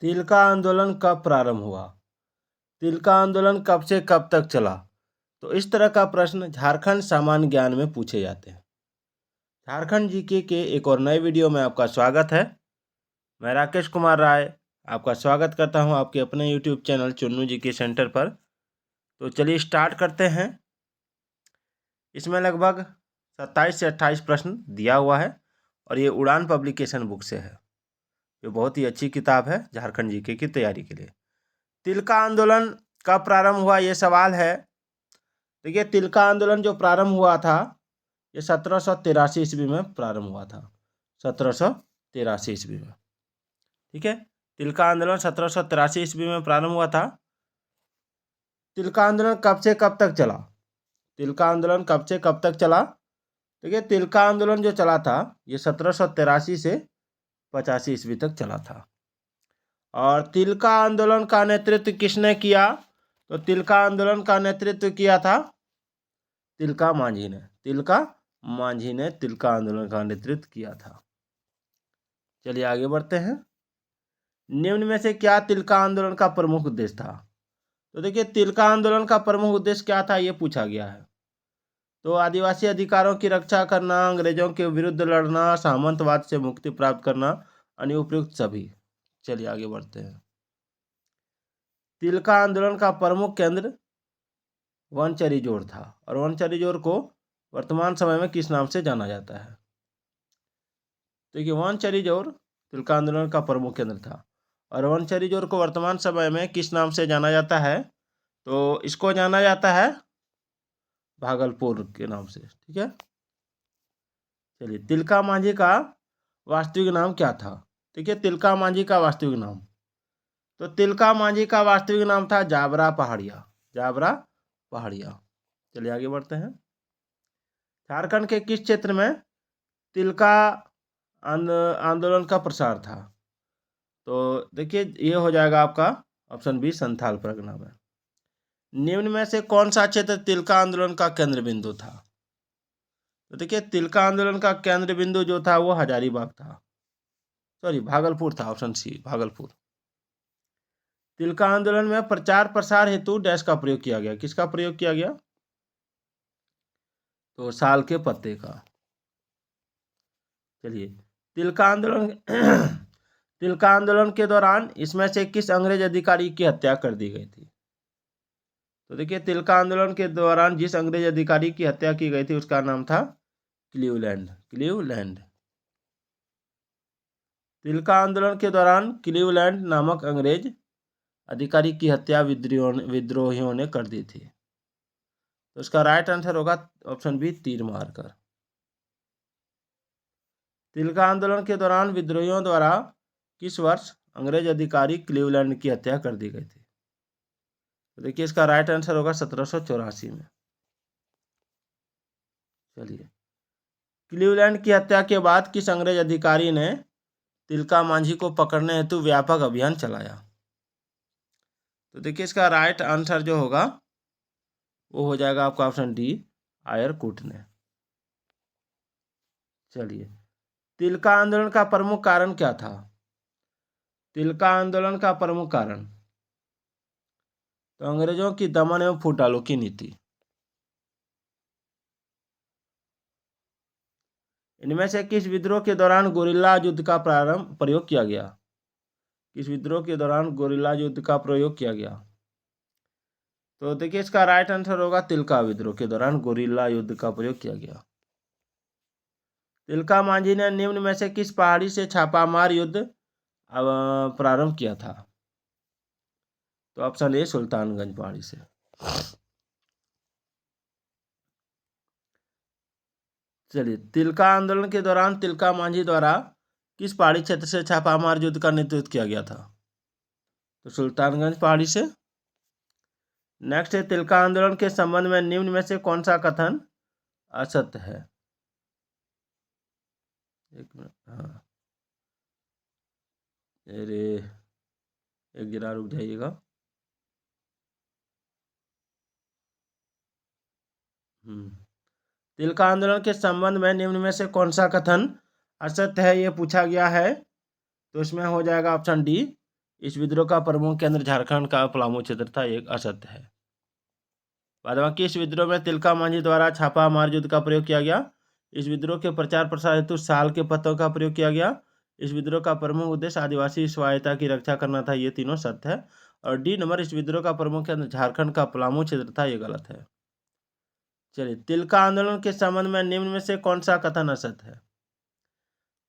तिल का आंदोलन कब प्रारंभ हुआ? तिल का आंदोलन कब से कब तक चला? तो इस तरह का प्रश्न झारखंड सामान्य ज्ञान में पूछे जाते हैं। झारखंड जीके के एक और नए वीडियो में आपका स्वागत है। मैं राकेश कुमार राय आपका स्वागत करता हूं आपके अपने YouTube channel Chunnu GK centre पर। तो चलिए स्टार्ट करते हैं। इसमें लगभग 27 से 28 प्रश्न दिया हुआ है और ये उड़ान पब्लिकेशन बुक से है, जो बहुत ही अच्छी किताब है झारखंड जीके की तैयारी के लिए। तिल का आंदोलन कब प्रारंभ हुआ, ये सवाल है। देखिए, तिल का आंदोलन जो प्रारंभ हुआ था ये 1783 ईस्वी में प्रारंभ हुआ था। 1783 ईस्वी में, ठीक है। तिल का आंदोलन 1783 ईस्वी में प्रारंभ हुआ था। तिल का आंदोलन कब से कब तक चला? तिल का आंदोलन कब से कब तक चला? देखिए, तिल का आंदोलन जो चला था ये 1783 से 85 ईस्वी तक चला था। और तिल का आंदोलन का नेतृत्व किसने किया? तो तिल का आंदोलन का नेतृत्व किया था तिलका मांझी ने। तिलका मांझी ने तिल का आंदोलन का नेतृत्व किया था। चलिए आगे बढ़ते हैं। निम्न में से क्या तिल का आंदोलन का प्रमुख उद्देश्य था? तो देखिए, तिल का आंदोलन का प्रमुख उद्देश्य क्या था ये पूछा गया है। तो आदिवासी अधिकारों की रक्षा करना, अंग्रेजों के विरुद्ध लड़ना, सामंतवाद से मुक्ति प्राप्त करना, अन्य उपयुक्त सभी। चलिए आगे बढ़ते हैं। तिल का आंदोलन का प्रमुख केंद्र वनचरी जोड़ था और वनचरी जोड़ को वर्तमान समय में किस नाम से जाना जाता है? देखिए, वनचरी जोड़ तिल का आंदोलन का प्रमुख केंद्र था और वनचरी जोड़ को वर्तमान समय में किस नाम से जाना जाता है? तो इसको जाना जाता है भागलपुर के नाम से, ठीक है। चलिए, तिलका मांझी का वास्तविक नाम क्या था? ठीक है, तिलका मांझी का वास्तविक नाम, तो तिलका मांझी का वास्तविक नाम था जाबरा पहाड़िया। जाबरा पहाड़िया। चलिए आगे बढ़ते हैं। झारखंड के किस क्षेत्र में तिलका आंदोलन का प्रसार था? तो देखिए, ये हो जाएगा आपका ऑप्शन बी, संथाल परगना में। निम्न में से कौन सा क्षेत्र तिलका आंदोलन का केंद्र बिंदु था? तो देखिए, तिलका आंदोलन का केंद्र बिंदु जो था वो हजारीबाग था, सॉरी भागलपुर था, ऑप्शन सी भागलपुर। तिलका आंदोलन में प्रचार प्रसार हेतु डैश का प्रयोग किया गया। किसका प्रयोग किया गया? तो साल के पत्ते का। चलिए, तिलका आंदोलन तिलका आंदोलन के दौरान इसमें से किस अंग्रेज अधिकारी की हत्या कर दी गई थी? तो देखिए, तिलका आंदोलन के दौरान जिस अंग्रेज अधिकारी की हत्या की गई थी उसका नाम था क्लीवलैंड। क्लीवलैंड। तिलका आंदोलन के दौरान क्लीवलैंड नामक अंग्रेज अधिकारी की हत्या विद्रोहियों ने कर दी थी। तो इसका राइट आंसर होगा ऑप्शन बी, तीर मारकर। तिलका आंदोलन के दौरान विद्रोहियों द्वारा किस वर्ष अंग्रेज अधिकारी क्लीवलैंड की हत्या कर दी गई थी? तो देखिए, इसका राइट आंसर होगा 1784 में। चलिए, क्लीवलैंड की हत्या के बाद किस अंग्रेज अधिकारी ने तिलका मांझी को पकड़ने हेतु व्यापक अभियान चलाया? तो देखिए, इसका राइट आंसर जो होगा वो हो जाएगा आपका ऑप्शन डी, आयरकुट ने। चलिए, तिलका आंदोलन का प्रमुख कारण क्या था? तिलका आंदोलन का प्रमुख कारण तो अंग्रेजों की दमन एवं फूट डालो की नीति। इनमें से किस विद्रोह के दौरान गोरिल्ला युद्ध का प्रयोग किया गया? किस विद्रोह के दौरान गोरिल्ला युद्ध का प्रयोग किया गया? तो देखिए, इसका राइट आंसर होगा तिलका विद्रोह के दौरान गोरिल्ला युद्ध का प्रयोग किया गया। तिलका मांझी ने निम्न में से किस पहाड़ी से छापामार युद्ध प्रारंभ किया था? तो ऑप्शन ए, सुल्तानगंज पहाड़ी से। चलिए, तिलका आंदोलन के दौरान तिलका मांझी द्वारा किस पहाड़ी क्षेत्र से छापामार युद्ध का नेतृत्व किया गया था? तो सुल्तानगंज पहाड़ी से। नेक्स्ट है, तिलका आंदोलन के संबंध में निम्न में से कौन सा कथन असत्य है? एक मिनट, हाँ, अरे एक जरा रुक जाइएगा। तिलका आंदोलन के संबंध में निम्न में से कौन सा कथन असत्य है ये पूछा गया है। तो इसमें हो जाएगा ऑप्शन डी, इस विद्रोह का प्रमुख केंद्र झारखंड का पलामू क्षेत्र था, एक असत्य है। बाद बाकी इस विद्रोह में तिलका मांझी द्वारा छापा मार युद्ध का प्रयोग किया गया। इस विद्रोह के प्रचार प्रसार हेतु साल के पत्तों का प्रयोग किया गया। इस विद्रोह का प्रमुख उद्देश्य आदिवासी स्वायत्तता की रक्षा करना था, ये तीनों सत्य है। और डी नंबर, इस विद्रोह का प्रमुख केंद्र झारखंड का पलामू क्षेत्र था, ये गलत है। चलिए, तिलका आंदोलन के संबंध में निम्न में से कौन सा कथन असत्य है?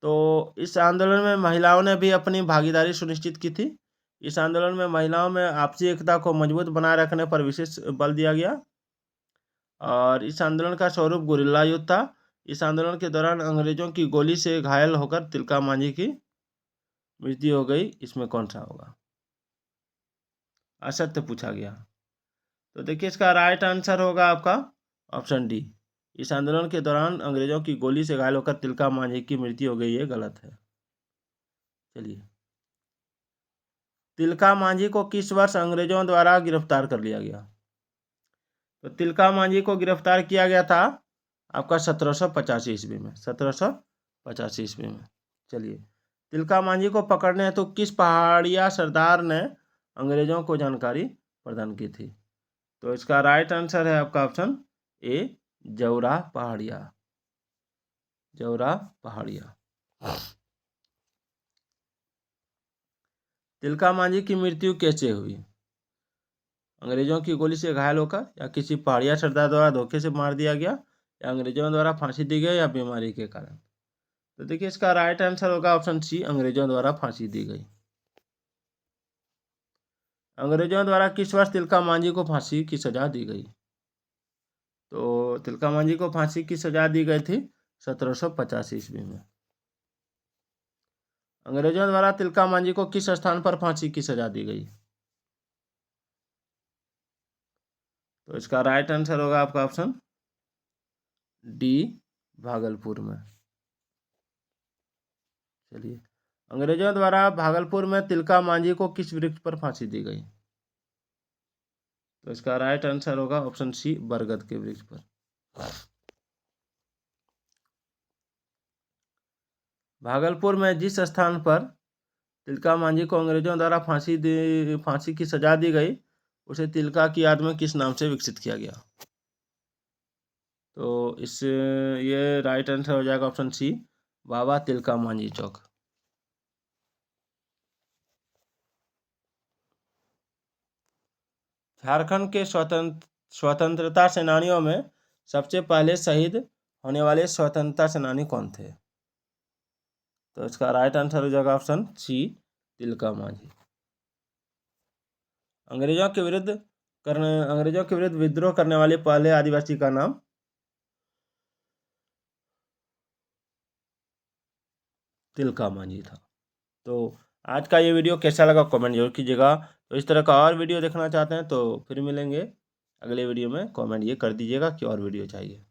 तो इस आंदोलन में महिलाओं ने भी अपनी भागीदारी सुनिश्चित की थी। इस आंदोलन में महिलाओं में आपसी एकता को मजबूत बनाए रखने पर विशेष बल दिया गया। और इस आंदोलन का स्वरूप गुरिल्ला युद्ध था। इस आंदोलन के दौरान अंग्रेजों की गोली से घायल होकर तिलका मांझी की मृत्यु हो गई। इसमें कौन सा होगा? असत्य पूछा गया। तो देखिए, इसका राइट आंसर होगा आपका ऑप्शन डी। इस आंदोलन के दौरान अंग्रेजों की गोली से घायल होकर तिलका मांझी की मृत्यु हो गई, ये गलत है। चलिए, तिलका मांझी को किस वर्ष अंग्रेजों द्वारा गिरफ्तार कर लिया गया? तो तिलका मांझी को गिरफ्तार किया गया था आपका 1785 ईस्वी में, 1785 ईस्वी में। चलिए, तिलका मांझी को पकड़ने हेतु किस पहाड़िया सरदार ने अंग्रेजों को जानकारी प्रदान की थी? तो इसका राइट आंसर है आपका ऑप्शन ए, जौरा पहाड़िया। जौरा पहाड़िया। तिलका मांझी की मृत्यु कैसे हुई? अंग्रेजों की गोली से घायल होकर, या किसी पहाड़िया सरदार द्वारा धोखे से मार दिया गया, या अंग्रेजों द्वारा फांसी दी गई, या बीमारी के कारण? तो देखिए, इसका राइट आंसर होगा ऑप्शन सी, अंग्रेजों द्वारा फांसी दी गई। अंग्रेजों द्वारा किस वर्ष तिलका मांझी को फांसी की सजा दी गई? तो तिलका मांझी को फांसी की सजा दी गई थी 1785 ईस्वी में। अंग्रेजों द्वारा तिलका मांझी को किस स्थान पर फांसी की सजा दी गई? तो इसका राइट आंसर होगा आपका ऑप्शन डी, भागलपुर में। चलिए, अंग्रेजों द्वारा भागलपुर में तिलका मांझी को किस वृक्ष पर फांसी दी गई? तो इसका राइट आंसर होगा ऑप्शन सी, बरगद के वृक्ष पर। भागलपुर में जिस स्थान पर तिलका मांझी को अंग्रेजों द्वारा फांसी की सजा दी गई, उसे तिलका की याद में किस नाम से विकसित किया गया? तो ये राइट आंसर हो जाएगा ऑप्शन सी, बाबा तिलका मांझी चौक। झारखंड के स्वतंत्रता सेनानियों में सबसे पहले शहीद होने वाले स्वतंत्रता सेनानी कौन थे? तो इसका राइट आंसर हो जाएगा ऑप्शन सी, तिलका मांझी। अंग्रेजों के विरुद्ध विद्रोह करने वाले पहले आदिवासी का नाम? तिलका मांझी था। तो आज का ये वीडियो कैसा लगा कमेंट जरूर कीजिएगा। तो इस तरह का और वीडियो देखना चाहते हैं तो फिर मिलेंगे अगले वीडियो में। कमेंट ये कर दीजिएगा कि और वीडियो चाहिए।